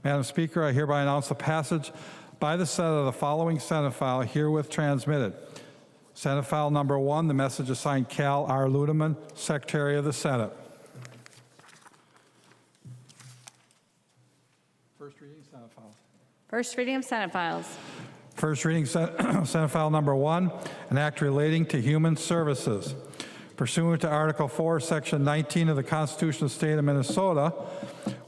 Madam Speaker, I hereby announce the passage by the Senate of the following Senate file herewith transmitted. Senate file number 1, the message is signed Cal R. Ludeman, Secretary of the Senate. First reading Senate files. First reading of Senate files. First reading Senate file number 1, an act relating to human services. Pursuant to Article 4, Section 19 of the Constitution of the State of Minnesota,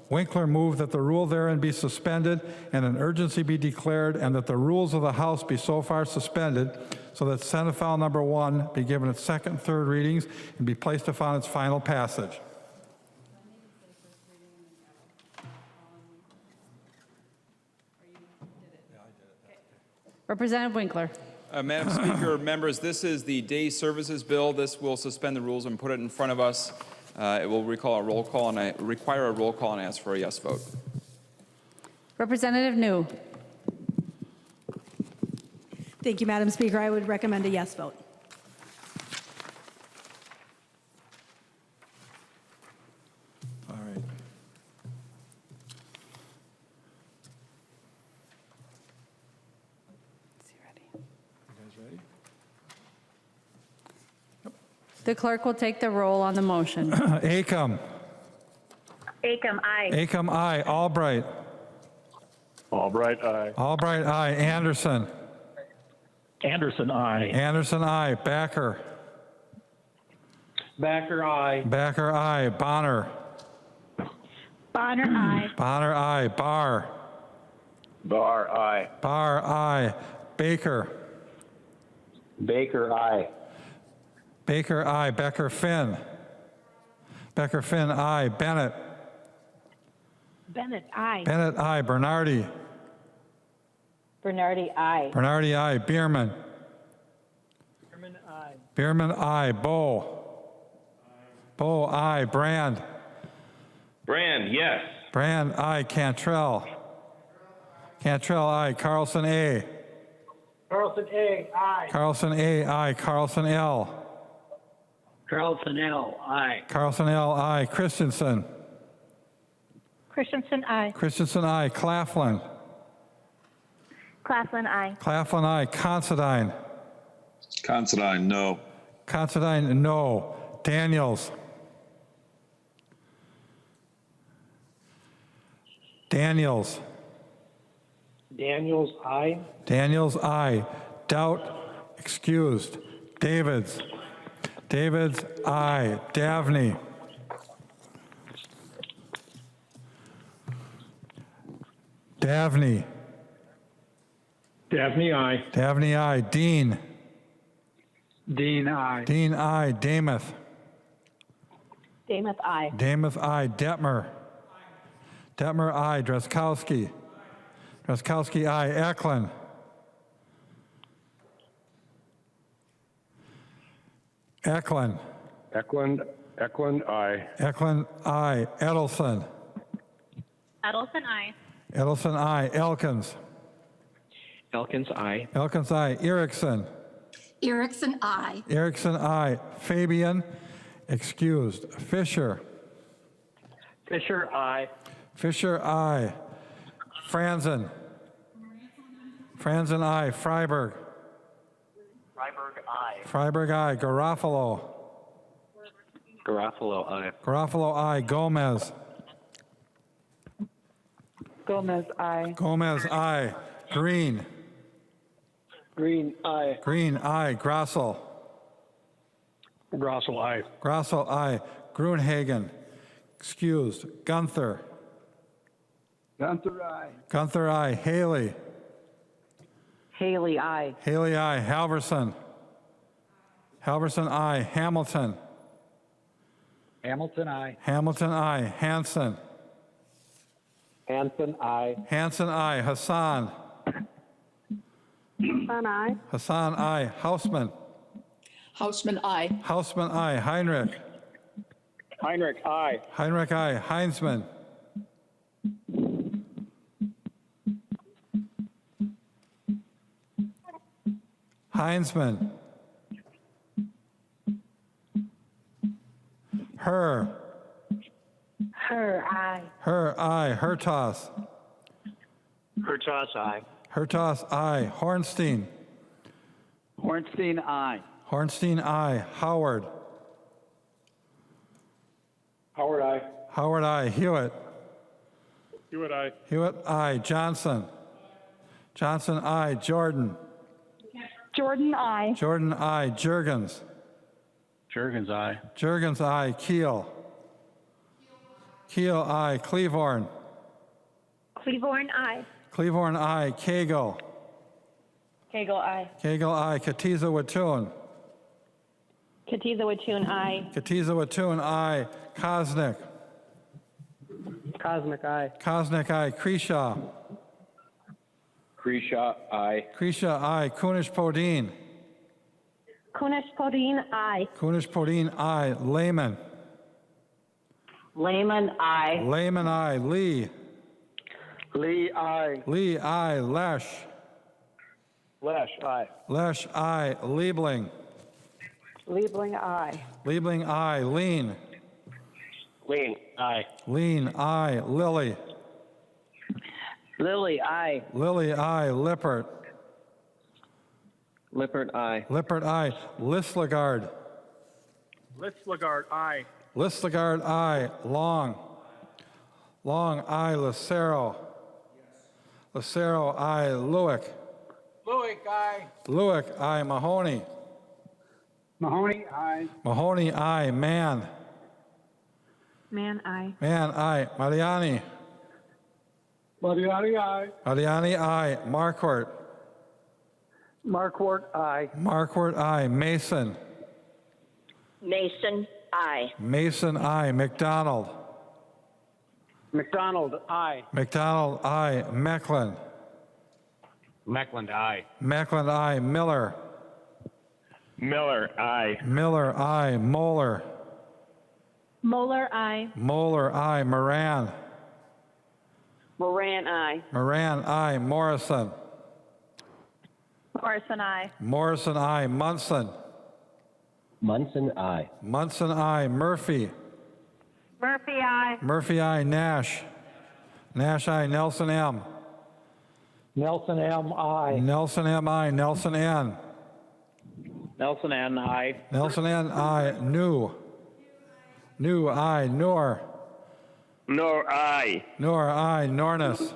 Winkler moved that the rule therein be suspended and an urgency be declared, and that the rules of the House be so far suspended so that Senate file number 1 be given its second and third readings and be placed upon its final passage. Representative Winkler. Madam Speaker, members, this is the Day Services Bill. This will suspend the rules and put it in front of us. It will require a roll call, and I ask for a yes vote. Representative New. Thank you, Madam Speaker. I would recommend a yes vote. All right. Is he ready? You guys ready? The clerk will take the roll on the motion. Acom. Acom, aye. Acom, aye. Albright. Albright, aye. Albright, aye. Anderson. Anderson, aye. Anderson, aye. Backer. Backer, aye. Backer, aye. Bonner. Bonner, aye. Bonner, aye. Barr. Barr, aye. Barr, aye. Baker. Baker, aye. Baker, aye. Becker, Finn. Becker, Finn, aye. Bennett. Bennett, aye. Bennett, aye. Bernardi. Bernardi, aye. Bernardi, aye. Bierman. Bierman, aye. Bierman, aye. Bowe. Bowe, aye. Brand. Brand, yes. Brand, aye. Cantrell. Cantrell, aye. Carlson, A. Carlson, A, aye. Carlson, A, aye. Carlson, L. Carlson, L, aye. Carlson, L, aye. Christensen. Christensen, aye. Christensen, aye. Claflin. Claflin, aye. Claflin, aye. Considine. Considine, no. Considine, no. Daniels. Daniels. Daniels, aye. Daniels, aye. Doubt, excused. Davids. Davids, aye. Davney. Davney. Dabney, aye. Davney, aye. Dean. Dean, aye. Dean, aye. Damath. Damath, aye. Damath, aye. Detmer. Detmer, aye. Drazkowski. Drazkowski, aye. Eklund. Eklund. Eklund, aye. Eklund, aye. Edelson. Edelson, aye. Edelson, aye. Elkins. Elkins, aye. Elkins, aye. Erickson. Erickson, aye. Erickson, aye. Fabian, excused. Fisher. Fisher, aye. Fisher, aye. Franzen. Franzen, aye. Freiberg. Freiberg, aye. Freiberg, aye. Garofalo. Garofalo, aye. Garofalo, aye. Gomez. Gomez, aye. Gomez, aye. Green. Green, aye. Green, aye. Grossel. Grossel, aye. Grossel, aye. Grunhagen, excused. Gunther. Gunther, aye. Gunther, aye. Haley. Haley, aye. Haley, aye. Halverson. Halverson, aye. Hamilton. Hamilton, aye. Hamilton, aye. Hanson. Hanson, aye. Hanson, aye. Hassan. Hassan, aye. Hassan, aye. Hausman. Hausman, aye. Hausman, aye. Heinrich. Heinrich, aye. Heinrich, aye. Heinzman. Heinzman. Her. Her, aye. Her, aye. Hertas. Hurtas, aye. Hurtas, aye. Hornstein. Hornstein, aye. Hornstein, aye. Howard. Howard, aye. Howard, aye. Hewitt. Hewitt, aye. Hewitt, aye. Johnson. Johnson, aye. Jordan. Jordan, I. Jordan, aye. Jurgens. Jurgens, aye. Jurgens, aye. Keel. Keel, aye. Cleavorn. Cleavorn, I. Cleavorn, aye. Cagle. Cagle, I. Cagle, aye. Katiza Watun. Katiza Watun, I. Katiza Watun, aye. Kosnick. Cosmic, aye. Kosnick, aye. Kreshaw. Kreshaw, aye. Kreshaw, aye. Kunish Podine. Kunish Podine, I. Kunish Podine, aye. Lehman. Lehman, I. Lehman, aye. Lee. Lee, aye. Lee, aye. Lesh. Lesh, aye. Lesh, aye. Liebling. Liebling, I. Liebling, aye. Lean. Lean, aye. Lean, aye. Lilly. Lily, aye. Lilly, aye. Lippert. Lippert, aye. Lippert, aye. Listlegard. Litzlegard, aye. Listlegard, aye. Long. Long, aye. Lucero. Lucero, aye. Lewick. Lewick, aye. Lewick, aye. Mahoney. Mahoney, aye. Mahoney, aye. Mann. Man, I. Mann, aye. Mariani. Mariani, aye. Mariani, aye. Marquardt. Marquardt, aye. Marquardt, aye. Mason. Mason, I. Mason, aye. McDonald. McDonald, aye. McDonald, aye. Mecklin. Meckland, aye. Mecklin, aye. Miller. Miller, aye. Miller, aye. Moeller. Moeller, I. Moeller, aye. Moran. Moran, I. Moran, aye. Morrison. Morrison, I. Morrison, aye. Munson. Munson, aye. Munson, aye. Murphy. Murphy, I. Murphy, aye. Nash. Nash, aye. Nelson M. Nelson M, aye. Nelson M, aye. Nelson N. Nelson N, aye. Nelson N, aye. New. New, aye. Noor. Nor, aye. Noor, aye. Nornis.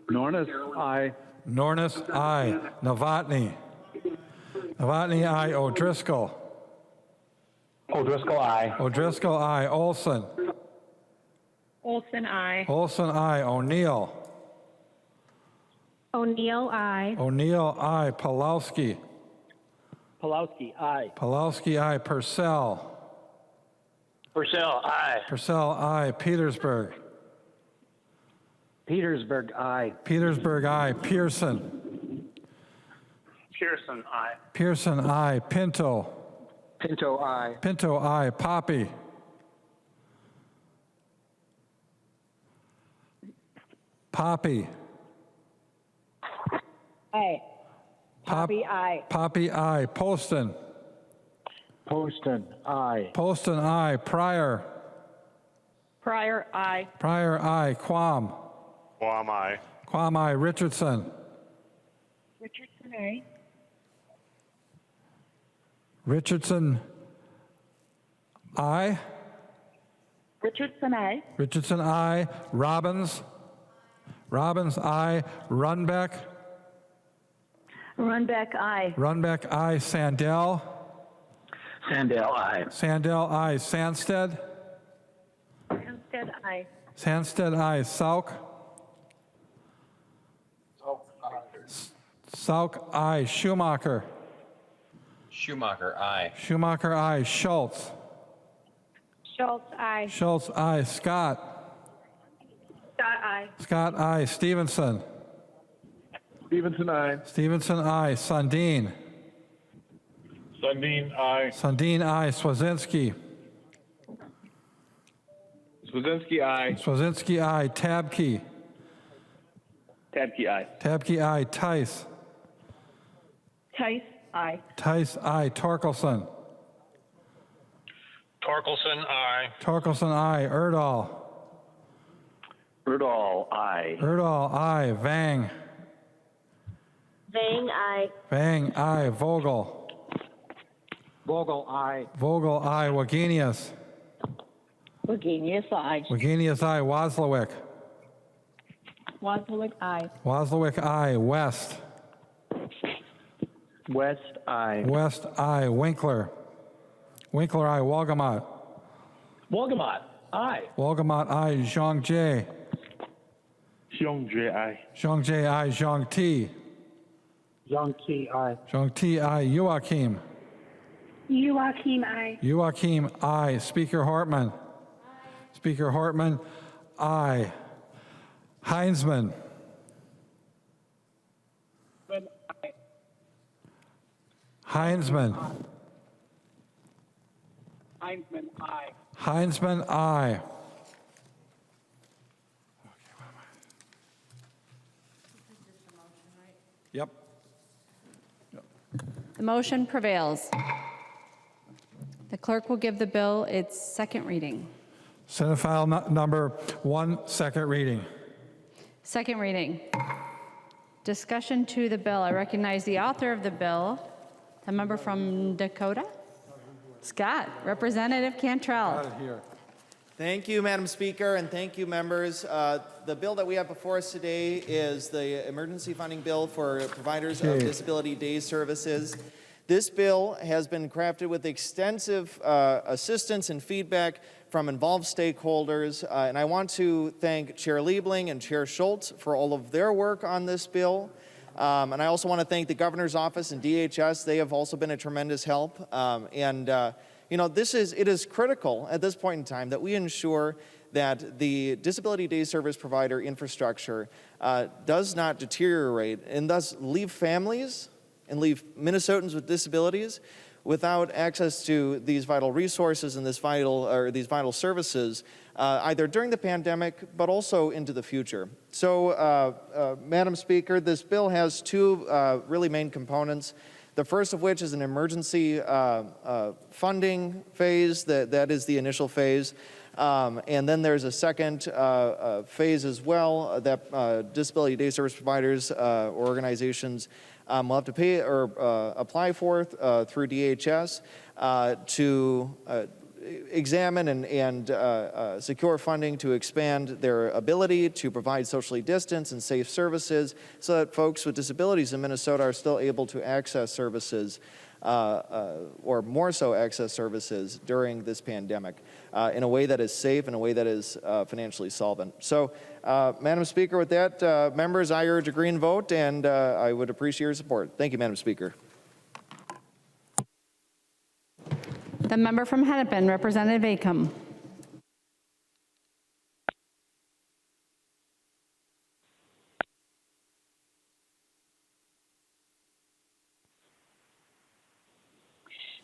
Nornis, aye. Nornis, aye. Novotny. Novotny, aye. O'Driscoll. O'Driscoll, aye. O'Driscoll, aye. Olson. Olson, I. Olson, aye. O'Neill. O'Neill, I. O'Neill, aye. Pulowski. Pulowski, aye. Pulowski, aye. Purcell. Purcell, aye. Purcell, aye. Petersburg. Petersburg, aye. Petersburg, aye. Pearson. Pearson, aye. Pearson, aye. Pinto. Pinto, aye. Pinto, aye. Poppy. Poppy. Aye. Poppy, I. Poppy, aye. Poston. Poston, aye. Poston, aye. Pryor. Pryor, I. Pryor, aye. Quam. Quam, aye. Quam, aye. Richardson. Richardson, I. Richardson, aye. Richardson, I. Richardson, aye. Robbins. Robbins, aye. Runbeck. Runbeck, I. Runbeck, aye. Sandell. Sandell, aye. Sandell, aye. Sandsted. Hempstead, I. Sandsted, aye. Sauk. Sauk, aye. Schumacher. Schumacher, aye. Schumacher, aye. Schultz. Schultz, I. Schultz, aye. Scott. Scott, I. Scott, aye. Stevenson. Stevenson, aye. Stevenson, aye. Sundin. Sundin, aye. Sundin, aye. Swazinski. Swazinski, aye. Swazinski, aye. Tabke. Tabke, aye. Tabke, aye. Tice. Tice, I. Tice, aye. Torkelson. Torkelson, aye. Torkelson, aye. Erdahl. Erdahl, aye. Erdahl, aye. Vang. Vang, aye. Vang, aye. Vogel. Vogel, aye. Vogel, aye. Wagenius. Wagenius, aye. Wagenius, aye. Wozlowick. Wozniak, aye. Wozlowick, aye. West. West, aye. West, aye. Winkler. Winkler, aye. Wolgamott. Wolgamott, aye. Wolgamott, aye. Zhang Jie. Xiong Jie, aye. Zhang Jie, aye. Zhang Ti. Zhang Qi, aye. Zhang Ti, aye. Joachim. Joachim, aye. Joachim, aye. Speaker Hartman. Speaker Hartman, aye. Heinzman. Heinzman. Heinzman, aye. Heinzman, aye. Yep. The motion prevails. The clerk will give the bill its second reading. Senate File Number 1, second reading. Second reading. Discussion to the bill. I recognize the author of the bill, the member from Dakota, Scott, Representative Cantrell. Thank you, Madam Speaker, and thank you, members. The bill that we have before us today is the emergency funding bill for providers of disability day services. This bill has been crafted with extensive assistance and feedback from involved stakeholders, and I want to thank Chair Liebling and Chair Schultz for all of their work on this bill. And I also want to thank the Governor's Office and DHS. They have also been a tremendous help. You know, it is critical at this point in time that we ensure that the disability day service provider infrastructure does not deteriorate and thus leave families and leave Minnesotans with disabilities without access to these vital resources and these vital services, either during the pandemic, but also into the future. So, Madam Speaker, this bill has two really main components. The first of which is an emergency funding phase, that is the initial phase. And then there's a second phase as well that disability day service providers or organizations will have to pay or apply for through DHS to examine and secure funding to expand their ability to provide socially distanced and safe services so that folks with disabilities in Minnesota are still able to access services or more so access services during this pandemic in a way that is safe, in a way that is financially solvent. So, Madam Speaker, with that, members, I urge a green vote, and I would appreciate your support. Thank you, Madam Speaker. The member from Hennepin, Representative Acom.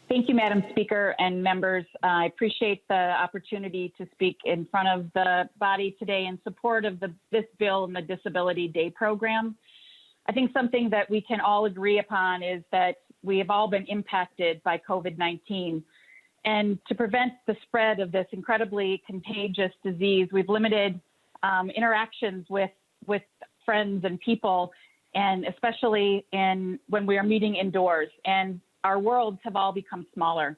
Thank you, Madam Speaker and members. I appreciate the opportunity to speak in front of the body today in support of this bill and the Disability Day program. I think something that we can all agree upon is that we have all been impacted by COVID-19. And to prevent the spread of this incredibly contagious disease, we've limited interactions with friends and people, and especially when we are meeting indoors. And our worlds have all become smaller.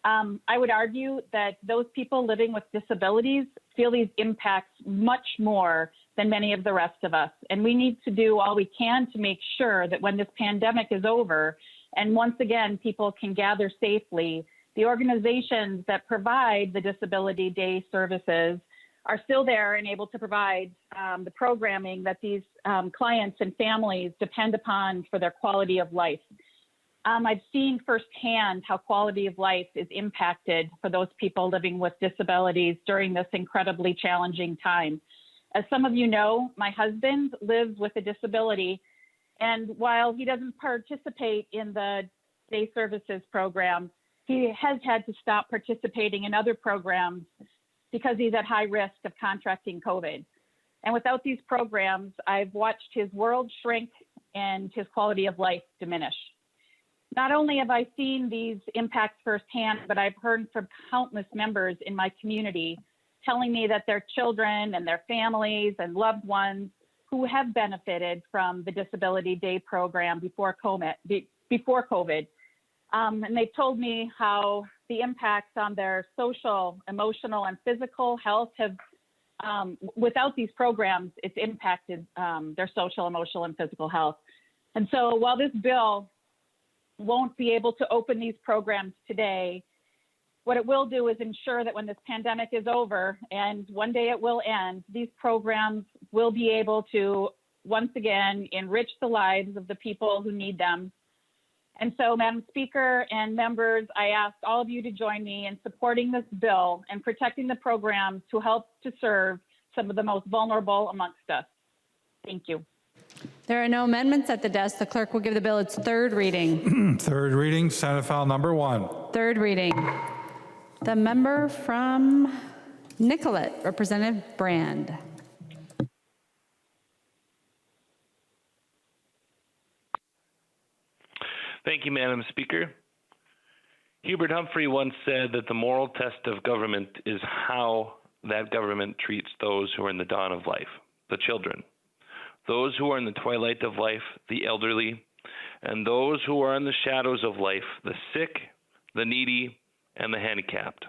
I would argue that those people living with disabilities feel these impacts much more than many of the rest of us. And we need to do all we can to make sure that when this pandemic is over, and once again, people can gather safely, the organizations that provide the Disability Day services are still there and able to provide the programming that these clients and families depend upon for their quality of life. I've seen firsthand how quality of life is impacted for those people living with disabilities during this incredibly challenging time. As some of you know, my husband lives with a disability, and while he doesn't participate in the day services program, he has had to stop participating in other programs because he's at high risk of contracting COVID. And without these programs, I've watched his world shrink and his quality of life diminish. Not only have I seen these impacts firsthand, but I've heard from countless members in my community telling me that their children and their families and loved ones who have benefited from the Disability Day program before COVID. And they've told me how the impacts on their social, emotional, and physical health have, without these programs, it's impacted their social, emotional, and physical health. And so while this bill won't be able to open these programs today, what it will do is ensure that when this pandemic is over, and one day it will end, these programs will be able to once again enrich the lives of the people who need them. And so, Madam Speaker and members, I ask all of you to join me in supporting this bill and protecting the programs to help to serve some of the most vulnerable amongst us. Thank you. There are no amendments at the desk. The clerk will give the bill its third reading. Third reading, Senate File Number 1. Third reading. The member from Nicollet, Representative Brand. Thank you, Madam Speaker. Hubert Humphrey once said that the moral test of government is how that government treats those who are in the dawn of life, the children, those who are in the twilight of life, the elderly, and those who are in the shadows of life, the sick, the needy, and the handicapped.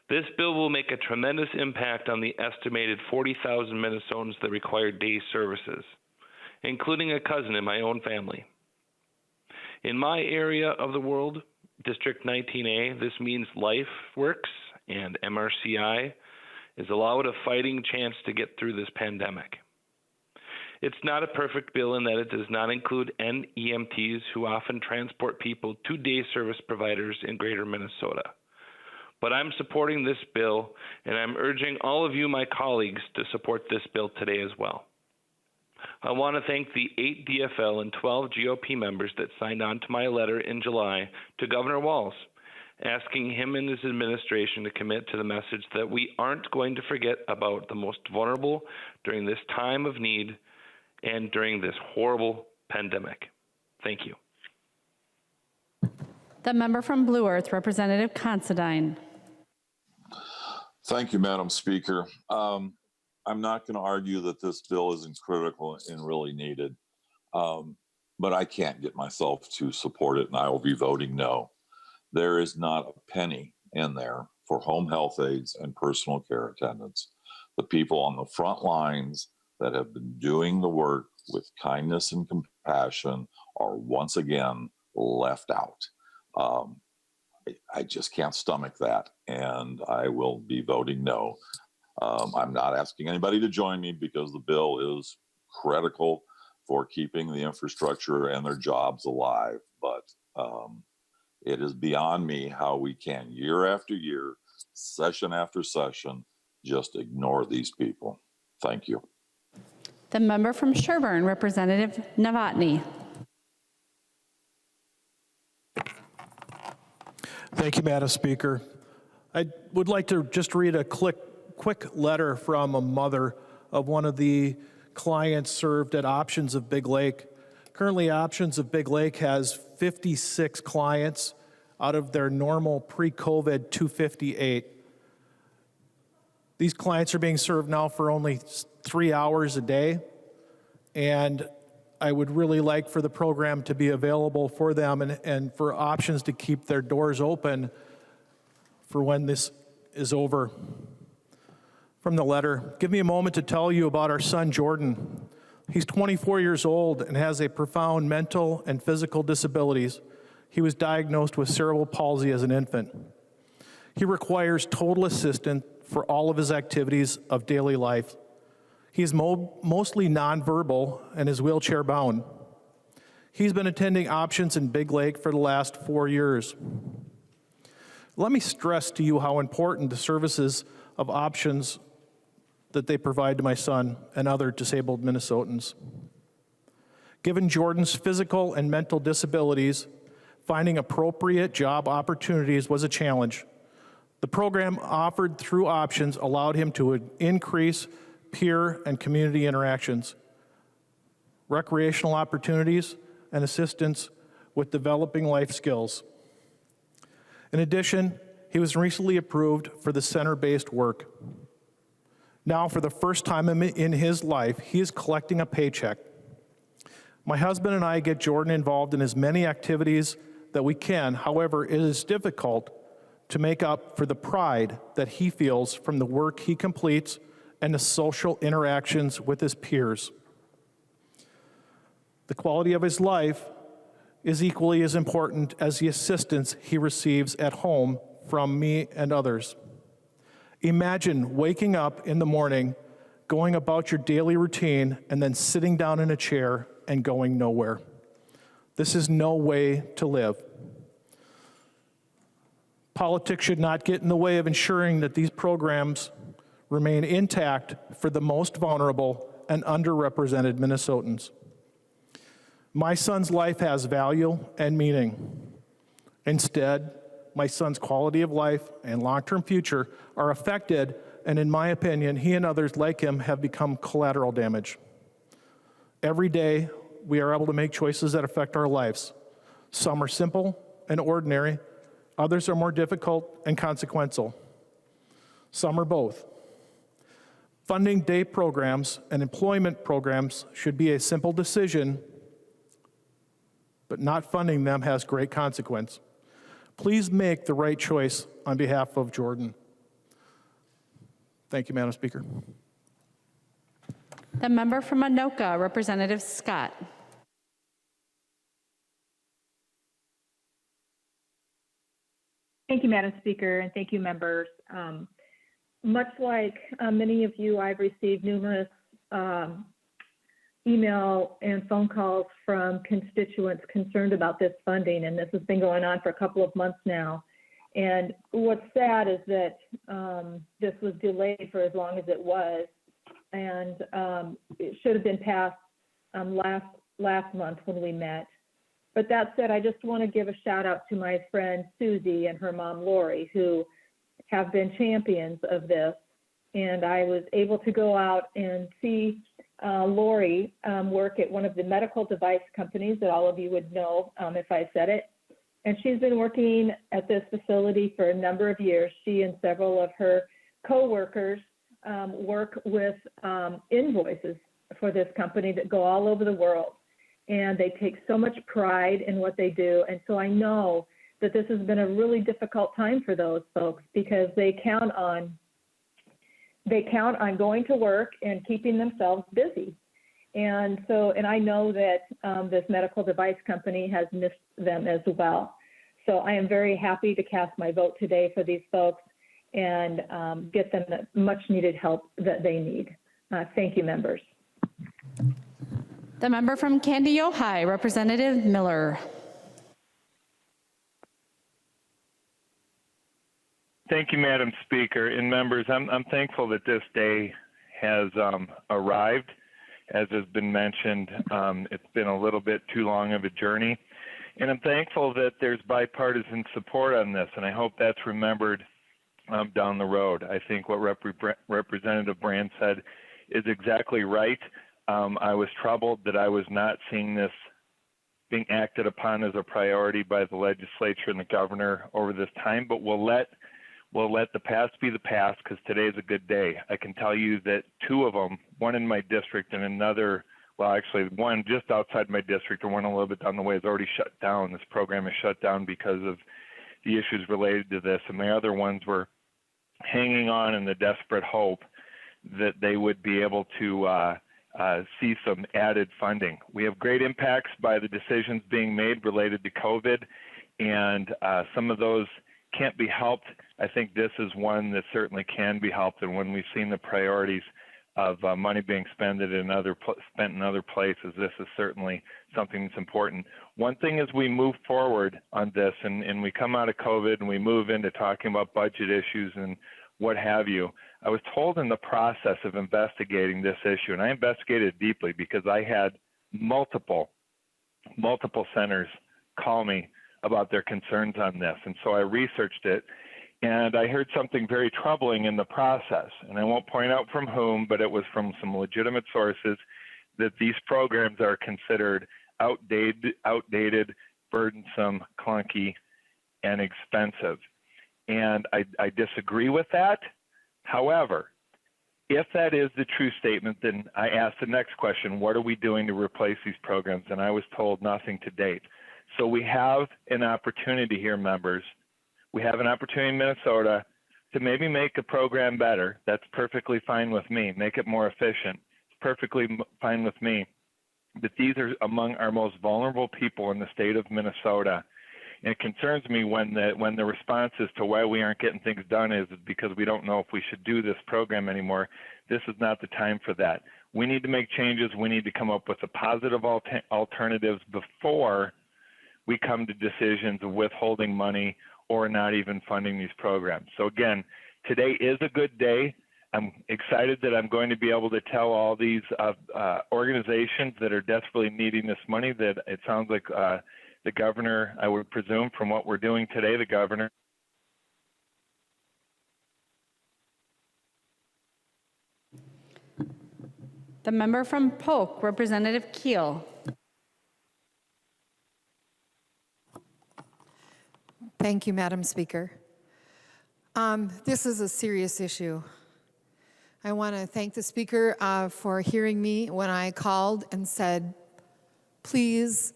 This bill will make a tremendous impact on the estimated 40,000 Minnesotans that require day services, including a cousin in my own family. In my area of the world, District 19A, this means LifeWorks and MRCI is allowed a fighting chance to get through this pandemic. It's not a perfect bill in that it does not include NEMTs who often transport people to day service providers in greater Minnesota. But I'm supporting this bill, and I'm urging all of you, my colleagues, to support this bill today as well. I want to thank the 8 DFL and 12 GOP members that signed on to my letter in July to Governor Walz, asking him and his administration to commit to the message that we aren't going to forget about the most vulnerable during this time of need and during this horrible pandemic. Thank you. The member from Blue Earth, Representative Considine. Thank you, Madam Speaker. I'm not going to argue that this bill isn't critical and really needed, but I can't get myself to support it, and I will be voting no. There is not a penny in there for home health aides and personal care attendants, the people on the front lines that have been doing the work with kindness and compassion are once again left out. I just can't stomach that, and I will be voting no. I'm not asking anybody to join me because the bill is critical for keeping the infrastructure and their jobs alive, but it is beyond me how we can, year after year, session after session, just ignore these people. Thank you. The member from Sherburne, Representative Novotny. Thank you, Madam Speaker. I would like to just read a quick letter from a mother of one of the clients served at Options of Big Lake. Currently, Options of Big Lake has 56 clients out of their normal pre-COVID 258. These clients are being served now for only 3 hours a day, and I would really like for the program to be available for them and for Options to keep their doors open for when this is over. From the letter, give me a moment to tell you about our son, Jordan. He's 24 years old and has a profound mental and physical disabilities. He was diagnosed with cerebral palsy as an infant. He requires total assistance for all of his activities of daily life. He is mostly nonverbal and is wheelchair bound. He's been attending Options in Big Lake for the last 4 years. Let me stress to you how important the services of Options that they provide to my son and other disabled Minnesotans. Given Jordan's physical and mental disabilities, finding appropriate job opportunities was a challenge. The program offered through Options allowed him to increase peer and community interactions, recreational opportunities, and assistance with developing life skills. In addition, he was recently approved for the center-based work. Now, for the first time in his life, he is collecting a paycheck. My husband and I get Jordan involved in as many activities that we can. However, it is difficult to make up for the pride that he feels from the work he completes and the social interactions with his peers. The quality of his life is equally as important as the assistance he receives at home from me and others. Imagine waking up in the morning, going about your daily routine, and then sitting down in a chair and going nowhere. This is no way to live. Politics should not get in the way of ensuring that these programs remain intact for the most vulnerable and underrepresented Minnesotans. My son's life has value and meaning. Instead, my son's quality of life and long-term future are affected, and in my opinion, he and others like him have become collateral damage. Every day, we are able to make choices that affect our lives. Some are simple and ordinary, others are more difficult and consequential. Some are both. Funding day programs and employment programs should be a simple decision, but not funding them has great consequence. Please make the right choice on behalf of Jordan. Thank you, Madam Speaker. The member from Anoka, Representative Scott. Thank you, Madam Speaker, and thank you, members. Much like many of you, I've received numerous email and phone calls from constituents concerned about this funding, and this has been going on for a couple of months now. And what's sad is that this was delayed for as long as it was, and it should have been passed last month when we met. But that said, I just want to give a shout out to my friend Susie and her mom Lori, who have been champions of this. And I was able to go out and see Lori work at one of the medical device companies that all of you would know if I said it. And she's been working at this facility for a number of years. She and several of her co-workers work with invoices for this company that go all over the world. And they take so much pride in what they do. And so I know that this has been a really difficult time for those folks because they count on going to work and keeping themselves busy. And I know that this medical device company has missed them as well. So I am very happy to cast my vote today for these folks and get them the much needed help that they need. Thank you, members. The member from Candy Ojai, Representative Miller. Thank you, Madam Speaker. And members, I'm thankful that this day has arrived. As has been mentioned, it's been a little bit too long of a journey. And I'm thankful that there's bipartisan support on this, and I hope that's remembered down the road. I think what Representative Brand said is exactly right. I was troubled that I was not seeing this being acted upon as a priority by the legislature and the governor over this time, but we'll let the past be the past because today is a good day. I can tell you that two of them, one in my district and another, well, actually one just outside my district and one a little bit down the way is already shut down. This program is shut down because of the issues related to this, and my other ones were hanging on in the desperate hope that they would be able to see some added funding. We have great impacts by the decisions being made related to COVID, and some of those can't be helped. I think this is one that certainly can be helped, and when we've seen the priorities of money being spent in other places, this is certainly something that's important. One thing as we move forward on this and we come out of COVID and we move into talking about budget issues and what have you, I was told in the process of investigating this issue, and I investigated deeply because I had multiple centers call me about their concerns on this. And so I researched it, and I heard something very troubling in the process. And I won't point out from whom, but it was from some legitimate sources that these programs are considered outdated, burdensome, clunky, and expensive. and I disagree with that. However, if that is the true statement, then I ask the next question, what are we doing to replace these programs? And I was told nothing to date. So we have an opportunity here, members. We have an opportunity in Minnesota to maybe make a program better. That's perfectly fine with me. Make it more efficient. It's perfectly fine with me. But these are among our most vulnerable people in the state of Minnesota. And it concerns me when the response as to why we aren't getting things done is because we don't know if we should do this program anymore. This is not the time for that. We need to make changes. We need to come up with the positive alternatives before we come to decisions of withholding money or not even funding these programs. So again, today is a good day. I'm excited that I'm going to be able to tell all these organizations that are desperately needing this money that it sounds like the governor, I would presume from what we're doing today, the governor. The member from Polk, Representative Keel. Thank you, Madam Speaker. This is a serious issue. I want to thank the Speaker for hearing me when I called and said, please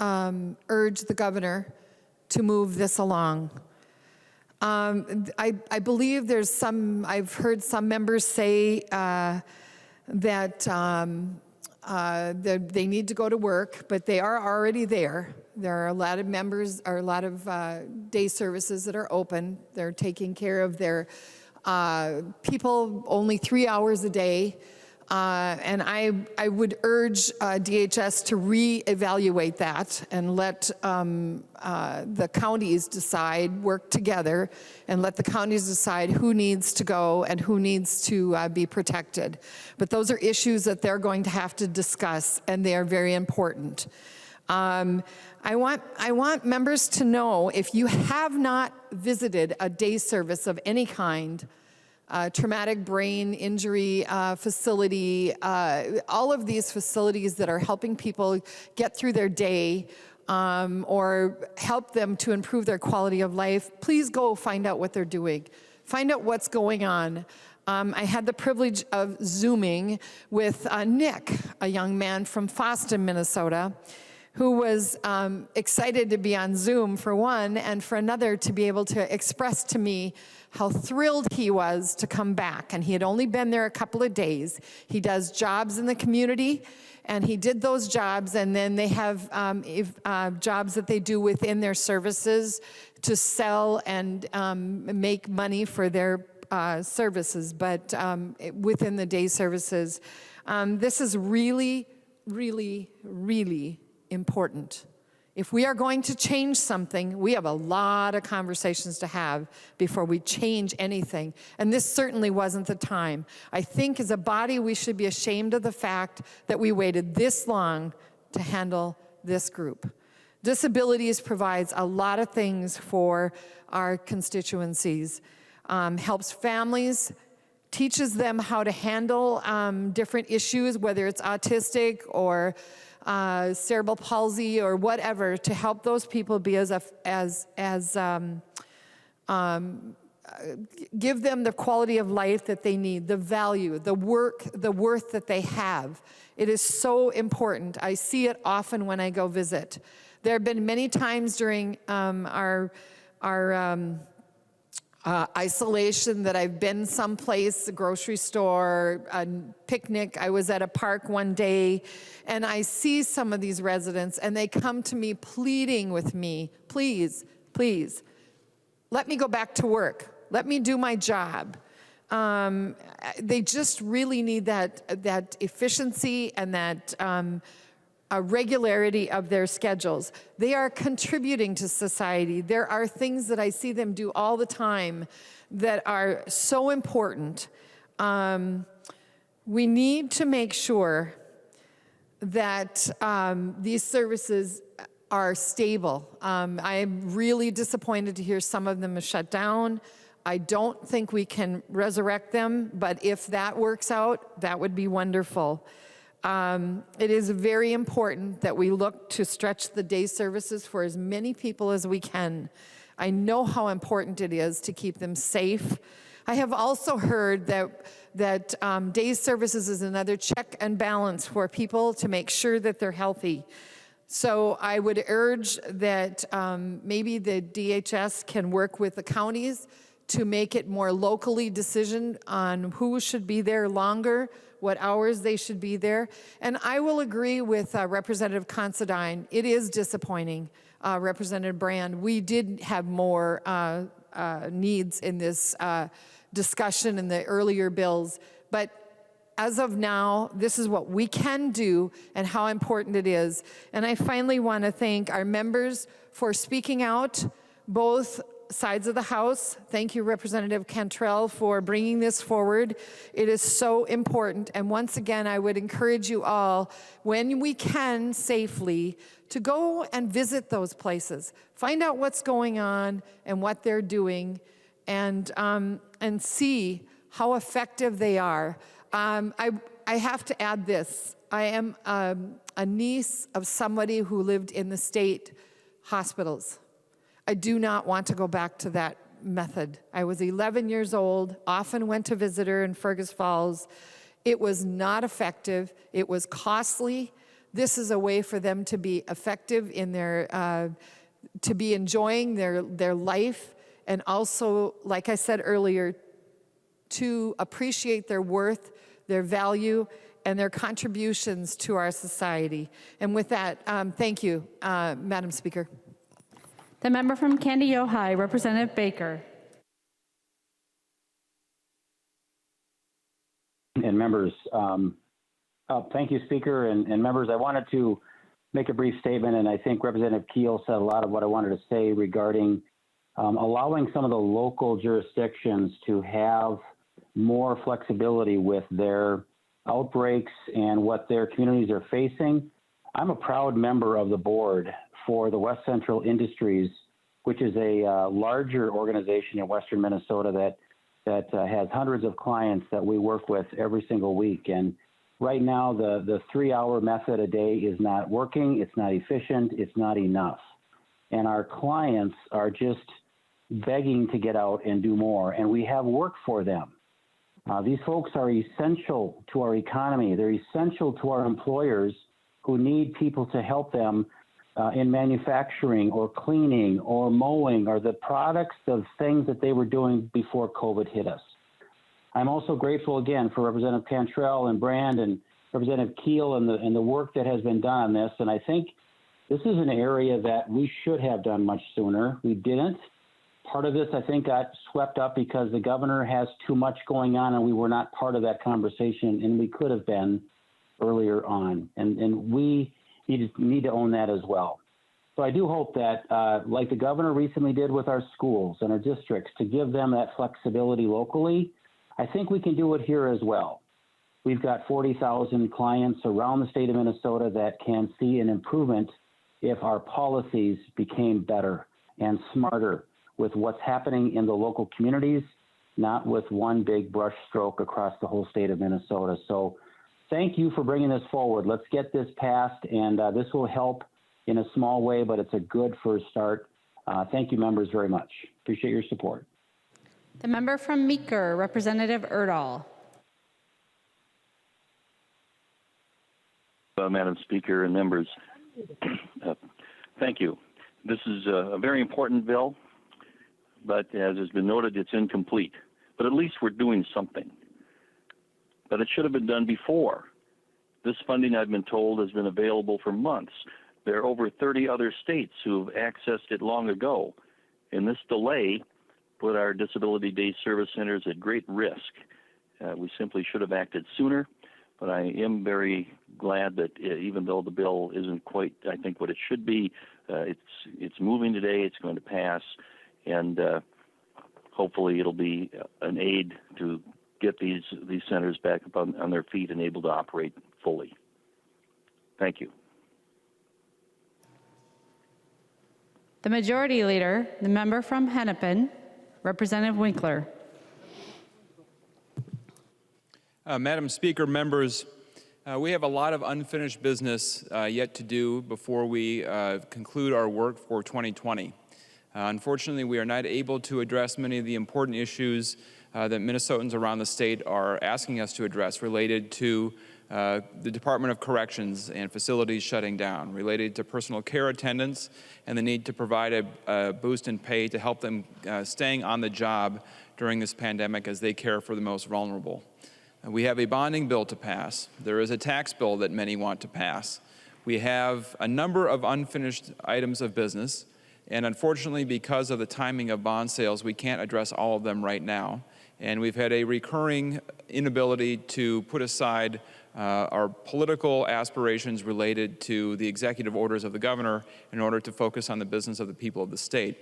urge the governor to move this along. I believe there's some, I've heard some members say that they need to go to work, but they are already there. There are a lot of members, or a lot of day services that are open. They're taking care of their people only 3 hours a day. And I would urge DHS to reevaluate that and let the counties decide, work together, and let the counties decide who needs to go and who needs to be protected. But those are issues that they're going to have to discuss, and they are very important. I want members to know, if you have not visited a day service of any kind, traumatic brain injury facility, all of these facilities that are helping people get through their day or help them to improve their quality of life, please go find out what they're doing. Find out what's going on. I had the privilege of Zooming with Nick, a young man from Fosston, Minnesota, who was excited to be on Zoom for one, and for another to be able to express to me how thrilled he was to come back. And he had only been there a couple of days. He does jobs in the community, and he did those jobs, and then they have jobs that they do within their services to sell and make money for their services, but within the day services. This is really, really, really important. If we are going to change something, we have a lot of conversations to have before we change anything. And this certainly wasn't the time. I think as a body, we should be ashamed of the fact that we waited this long to handle this group. Disabilities provides a lot of things for our constituencies. Helps families, teaches them how to handle different issues, whether it's autistic or cerebral palsy or whatever, to help those people be give them the quality of life that they need, the value, the worth that they have. It is so important. I see it often when I go visit. There have been many times during our isolation that I've been someplace, a grocery store, a picnic. I was at a park one day, and I see some of these residents, and they come to me pleading with me, please, please, let me go back to work. Let me do my job. They just really need that efficiency and that a regularity of their schedules. They are contributing to society. There are things that I see them do all the time that are so important. We need to make sure that these services are stable. I'm really disappointed to hear some of them are shut down. I don't think we can resurrect them, but if that works out, that would be wonderful. It is very important that we look to stretch the day services for as many people as we can. I know how important it is to keep them safe. I have also heard that day services is another check and balance for people to make sure that they're healthy. So I would urge that maybe the DHS can work with the counties to make it more locally decision on who should be there longer, what hours they should be there. And I will agree with Representative Considine. It is disappointing, Representative Brand. We did have more needs in this discussion in the earlier bills, but as of now, this is what we can do and how important it is. And I finally want to thank our members for speaking out, both sides of the House. Thank you, Representative Cantrell, for bringing this forward. It is so important. And once again, I would encourage you all, when we can safely, to go and visit those places. Find out what's going on and what they're doing, and see how effective they are. I have to add this. I am a niece of somebody who lived in the state hospitals. I do not want to go back to that method. I was 11 years old, often went to visit her in Fergus Falls. It was not effective. It was costly. This is a way for them to be effective in their, to be enjoying their life, and also, like I said earlier, to appreciate their worth, their value, and their contributions to our society. And with that, thank you, Madam Speaker. The member from Candy Ojai, Representative Baker. And members, thank you, Speaker, and members. I wanted to make a brief statement, and I think Representative Keel said a lot of what I wanted to say regarding allowing some of the local jurisdictions to have more flexibility with their outbreaks and what their communities are facing. I'm a proud member of the board for the West Central Industries, which is a larger organization in Western Minnesota that has hundreds of clients that we work with every single week. And right now, the 3-hour method a day is not working. It's not efficient. It's not enough. And our clients are just begging to get out and do more. And we have work for them. These folks are essential to our economy. They're essential to our employers who need people to help them in manufacturing or cleaning or mowing or the products of things that they were doing before COVID hit us. I'm also grateful again for Representative Cantrell and Brand and Representative Keel and the work that has been done on this. And I think this is an area that we should have done much sooner. We didn't. Part of this, I think, got swept up because the governor has too much going on and we were not part of that conversation, and we could have been earlier on. And we need to own that as well. So I do hope that, like the governor recently did with our schools and our districts, to give them that flexibility locally, I think we can do it here as well. We've got 40,000 clients around the state of Minnesota that can see an improvement if our policies became better and smarter with what's happening in the local communities, not with one big brush stroke across the whole state of Minnesota. So thank you for bringing this forward. Let's get this passed, and this will help in a small way, but it's a good first start. Thank you, members, very much. Appreciate your support. The member from Meeker, Representative Erdahl. Madam Speaker and members, thank you. This is a very important bill, but as has been noted, it's incomplete. But at least we're doing something. But it should have been done before. This funding, I've been told, has been available for months. There are over 30 other states who have accessed it long ago. And this delay put our disability day service centers at great risk. We simply should have acted sooner. But I am very glad that even though the bill isn't quite, I think, what it should be, it's moving today. It's going to pass. And hopefully it'll be an aid to get these centers back up on their feet and able to operate fully. Thank you. The Majority Leader, the member from Hennepin, Representative Winkler. Madam Speaker, members, we have a lot of unfinished business yet to do before we conclude our work for 2020. Unfortunately, we are not able to address many of the important issues that Minnesotans around the state are asking us to address related to the Department of Corrections and facilities shutting down, related to personal care attendants and the need to provide a boost in pay to help them staying on the job during this pandemic as they care for the most vulnerable. We have a bonding bill to pass. There is a tax bill that many want to pass. We have a number of unfinished items of business, and unfortunately, because of the timing of bond sales, we can't address all of them right now. And we've had a recurring inability to put aside our political aspirations related to the executive orders of the governor in order to focus on the business of the people of the state.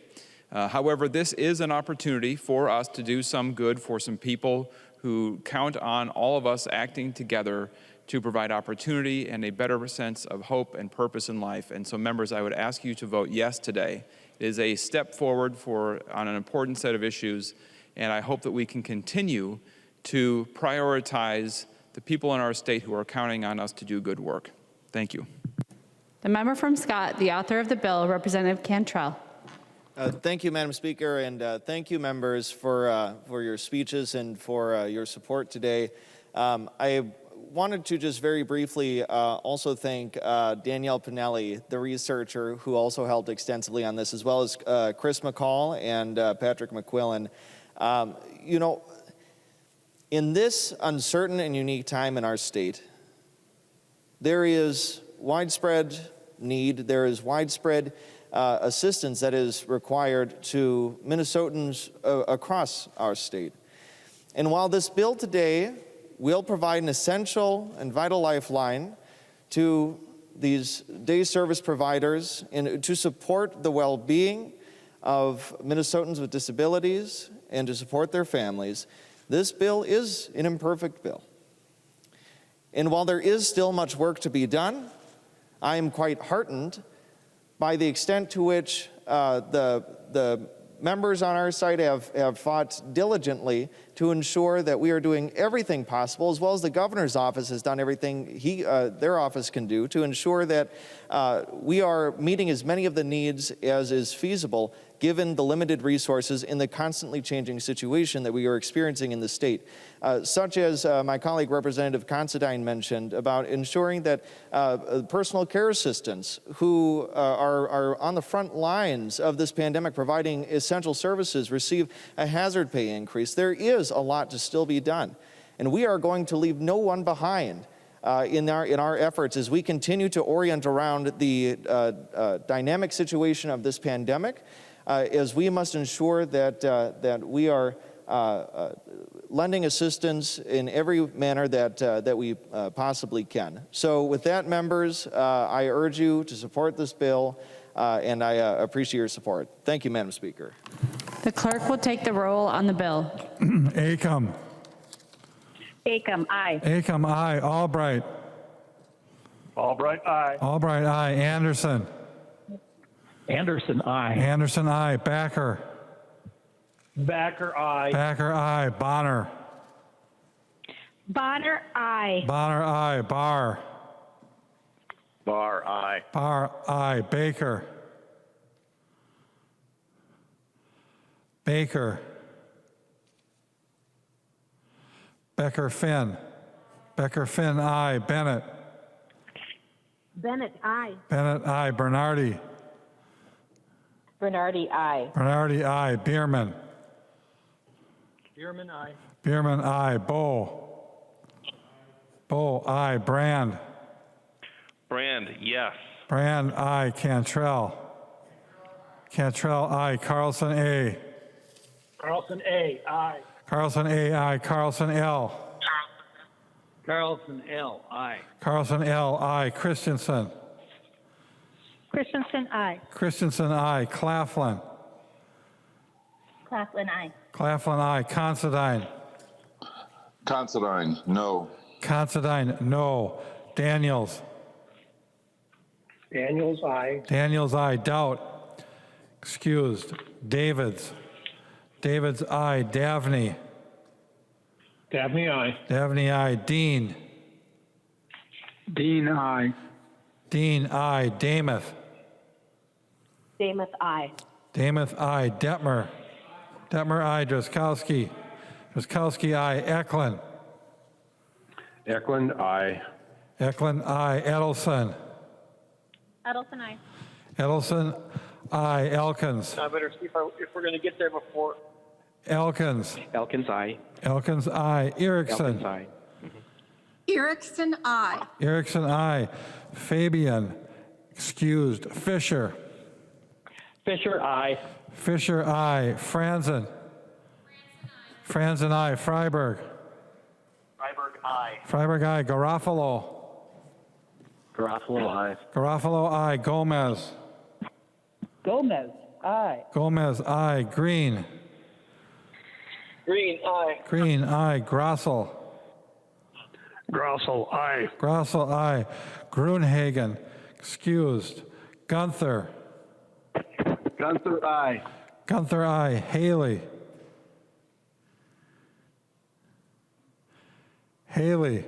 However, this is an opportunity for us to do some good for some people who count on all of us acting together to provide opportunity and a better sense of hope and purpose in life. And so, members, I would ask you to vote yes today. It is a step forward on an important set of issues, and I hope that we can continue to prioritize the people in our state who are counting on us to do good work. Thank you. The member from Scott, the author of the bill, Representative Cantrell. Thank you, Madam Speaker, and thank you, members, for your speeches and for your support today. I wanted to just very briefly also thank Danielle Pinelli, the researcher who also helped extensively on this, as well as Chris McCall and Patrick McQuillan. You know, in this uncertain and unique time in our state, there is widespread need, there is widespread assistance that is required to Minnesotans across our state. And while this bill today will provide an essential and vital lifeline to these day service providers and to support the well-being of Minnesotans with disabilities and to support their families, this bill is an imperfect bill. And while there is still much work to be done, I am quite heartened by the extent to which the members on our side have fought diligently to ensure that we are doing everything possible, as well as the governor's office has done everything their office can do to ensure that we are meeting as many of the needs as is feasible, given the limited resources in the constantly changing situation that we are experiencing in the state. Such as my colleague Representative Considine mentioned about ensuring that personal care assistants who are on the front lines of this pandemic providing essential services receive a hazard pay increase. There is a lot to still be done, and we are going to leave no one behind in our efforts as we continue to orient around the dynamic situation of this pandemic, as we must ensure that we are lending assistance in every manner that we possibly can. So with that, members, I urge you to support this bill, and I appreciate your support. Thank you, Madam Speaker. The clerk will take the roll on the bill. Acom. Acom, aye. Acom, aye. Albright. Albright, aye. Albright, aye. Anderson. Anderson, aye. Anderson, aye. Backer. Backer, aye. Backer, aye. Bonner. Bonner, aye. Bonner, aye. Barr. Barr, aye. Barr, aye. Baker. Baker. Becker Finn. Becker Finn, aye. Bennett. Bennett, aye. Bennett, aye. Bernardi. Bernardi, aye. Bernardi, aye. Bierman. Bierman, aye. Bierman, aye. Bow. Bow, aye. Brand. Brand, yes. Brand, aye. Cantrell. Cantrell, aye. Carlson, A. Carlson, A, aye. Carlson, A, aye. Carlson, L. Carlson, L, aye. Carlson, L, aye. Christensen. Christensen, aye. Christensen, aye. Claflin. Claflin, aye. Claflin, aye. Considine. Considine, no. Considine, no. Daniels. Daniels, aye. Daniels, aye. Doubt. Excused. Davids. Davids, aye. Davney. Dabney, aye. Davney, aye. Dean. Dean, aye. Dean, aye. Damath. Damath, aye. Demuth, I. Detmer. Detmer, I. Drazkowski. Drazkowski, I. Eklund. Eklund, I. Eklund, I. Edelson. Edelson, I. Edelson, I. Elkins. I better see if we're going to get there before. Elkins. Elkins, I. Elkins, I. Erickson. I. Erickson, I. Erickson, I. Fabian, excused. Fisher. Fisher, I. Fisher, I. Franzen. Franzen, I. Freiberg. Freiberg, I. Freiberg, I. Garofalo. Garofalo, I. Garofalo, I. Gomez. Gomez, I. Gomez, I. Green. Green, I. Green, I. Grossel. Grossel, I. Grossel, I. Grunhagen, excused. Gunther. Gunther, I. Gunther, I. Haley. Haley.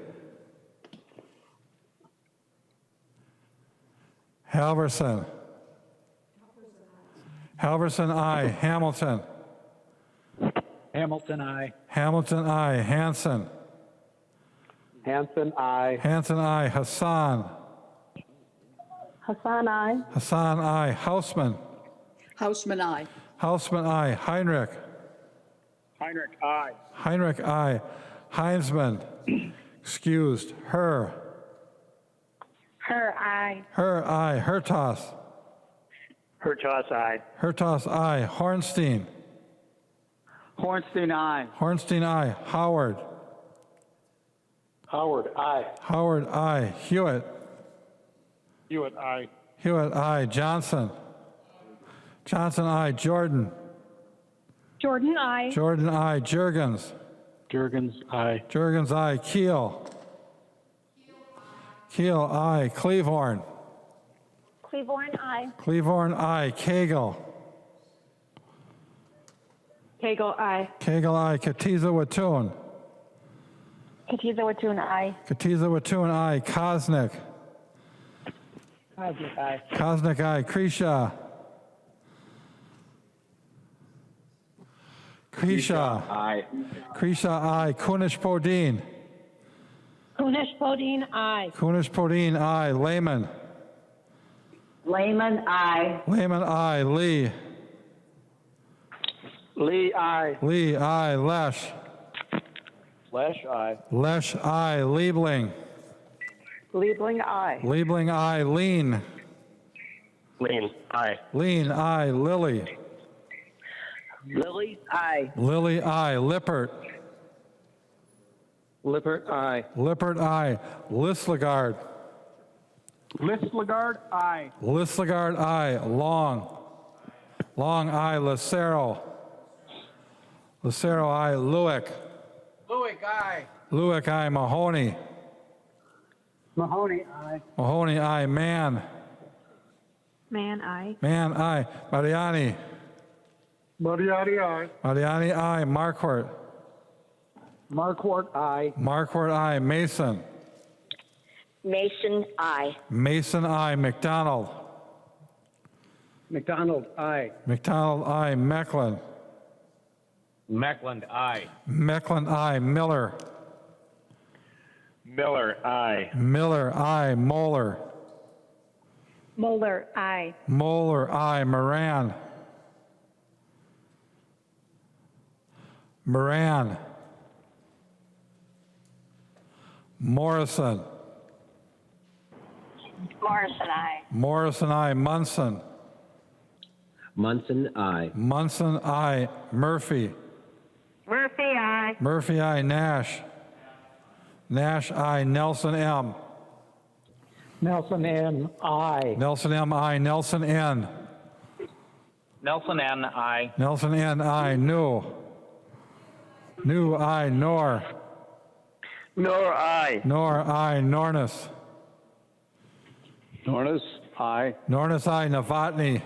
Halverson. Halverson, I. Hamilton. Hamilton, I. Hamilton, I. Hanson. Hanson, I. Hanson, I. Hassan. Hassan, I. Hassan, I. Hausman. Hausman, I. Hausman, I. Heinrich. Heinrich, I. Heinrich, I. Heinzman. Excused. Her. Her, I. Her, I. Hertas. Hertos, I. Hertas, I. Hornstein. Hornstein, I. Hornstein, I. Howard. Howard, I. Howard, I. Hewitt. Hewitt, I. Hewitt, I. Johnson. Johnson, I. Jordan. Jordan, I. Jordan, I. Jurgens. Jurgens, I. Jurgens, I. Keel. Keel, I. Cleavehorn. Cleveland, I. Cleavehorn, I. Cagle. Cagle, I. Cagle, I. Katiza Watun. Katiza Watun, I. Katiza Watun, I. Kosnick. Cosmic, I. Kosnick, I. Krisha. Krisha. I. Krisha, I. Kunish Podine. Kunish Podine, I. Kunish Podine, I. Lehman. Lehman, I. Lehman, I. Lee. Lee, I. Lee, I. Lesh. Lesh, I. Lesh, I. Liebling. Liebling, I. Liebling, I. Lean. Lean, I. Lean, I. Lily. Lily, I. Lily, I. Lippert. Lippert, I. Lippert, I. Lislegard. Lislegard, I. Lislegard, I. Long. Long, I. Lucero. Lucero, I. Lewick. Lewick, I. Lewick, I. Mahoney. Mahoney, I. Mahoney, I. Mann. Man, I. Mann, I. Mariani. Moriarty, I. Mariani, I. Marquardt. Marquardt, I. Marquardt, I. Mason. Mason, I. Mason, I. McDonald. McDonald, I. McDonald, I. Mecklen. Meckland, I. Mecklen, I. Miller. Miller, I. Miller, I. Moeller. Moeller, I. Moeller, I. Moran. Moran. Morrison. Morrison, I. Morrison, I. Munson. Munson, I. Munson, I. Murphy. Murphy, I. Murphy, I. Nash. Nash, I. Nelson, M. Nelson, N, I. Nelson, M. I. Nelson, N. Nelson, N, I. Nelson, N. I. New. New, I. Nor. Nor, I. Nor, I. Nornis. Nornis, I. Nornis, I. Novotny.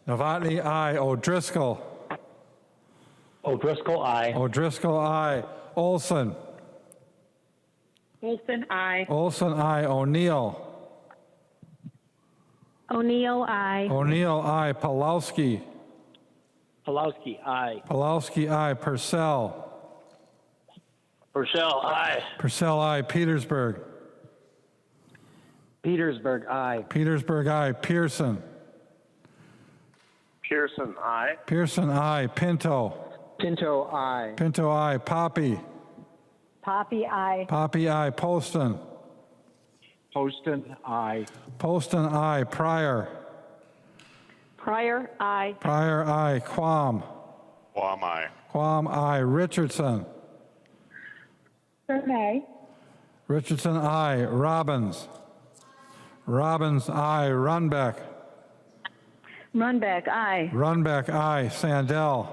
Novotny, I. O'Driscoll. O'Driscoll, I. O'Driscoll, I. Olson. Olson, I. Olson, I. O'Neill. O'Neill, aye. O'Neill, aye. Palowski. Pulowski, aye. Palowski, aye. Purcell. Purcell, aye. Purcell, aye. Petersburg. Petersburg, aye. Petersburg, aye. Pearson. Pearson, aye. Pearson, aye. Pinto. Pinto, aye. Pinto, aye. Poppy. Poppy, aye. Poppy, aye. Poston. Poston, aye. Poston, aye. Pryor. Pryor, aye. Pryor, aye. Quam. Quam, aye. Quam, aye. Richardson. Aye. Richardson, aye. Robbins. Robbins, aye. Runbeck. Runbeck, aye. Runbeck, aye. Sandell.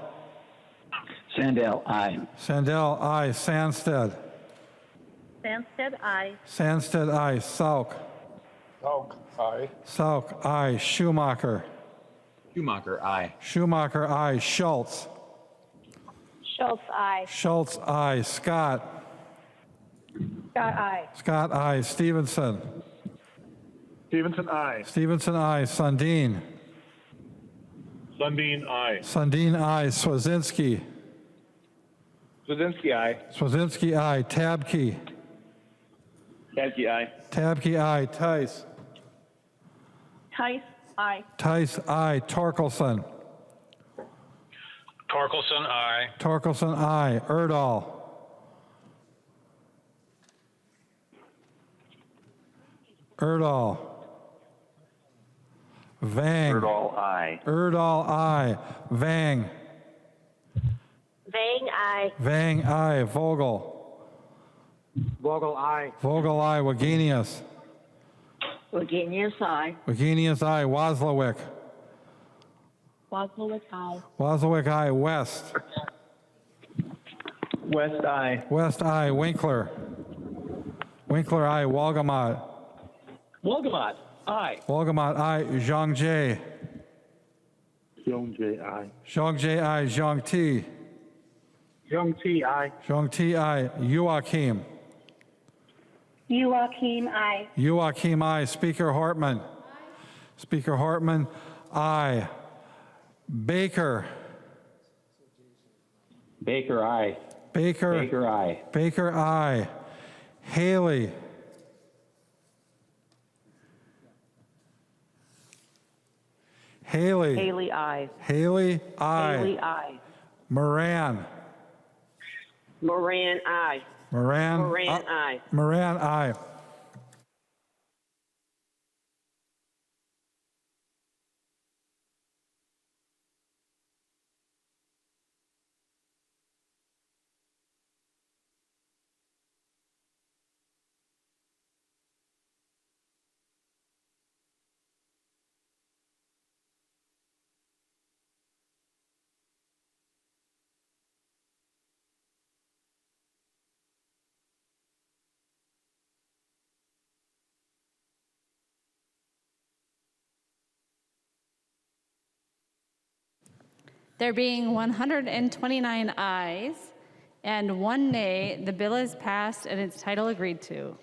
Sandell, aye. Sandell, aye. Sandsted. Sandsted, aye. Sandsted, aye. Sauk. Oak, aye. Sauk, aye. Schumacher. Schumacher, aye. Schumacher, aye. Schultz. Schultz, aye. Schultz, aye. Scott. Scott, aye. Scott, aye. Stevenson. Stevenson, aye. Stevenson, aye. Sundin. Sundin, aye. Sundin, aye. Swazinski. Swazinski, aye. Swazinski, aye. Tabke. Tabke, aye. Tabke, aye. Tice. Tice, aye. Tice, aye. Torkelson. Torkelson, aye. Torkelson, aye. Erdahl. Erdahl. Vang. Erdahl, aye. Erdahl, aye. Vang. Vang, aye. Vang, aye. Vogel. Vogel, aye. Vogel, aye. Wagenius. Wagenius, aye. Wagenius, aye. Waslowick. Wozlowick, aye. Waslowick, aye. West. West, aye. West, aye. Winkler. Winkler, aye. Walgamot. Wolgamott, aye. Walgamot, aye. Zhang-Jie. Young J, aye. Zhang-Jie, aye. Zhang-Ti. Young T, aye. Zhang-Ti, aye. Joachim. Joachim, aye. Joachim, aye. Speaker Hartman. Speaker Hartman, aye. Baker. Baker, aye. Baker. Baker, aye. Baker, aye. Haley. Haley. Haley, aye. Haley, aye. Haley, aye. Moran. Moran, aye. Moran. Moran, aye. Moran, aye. There being 129 ayes and 1 nay, the bill is passed and its title agreed to.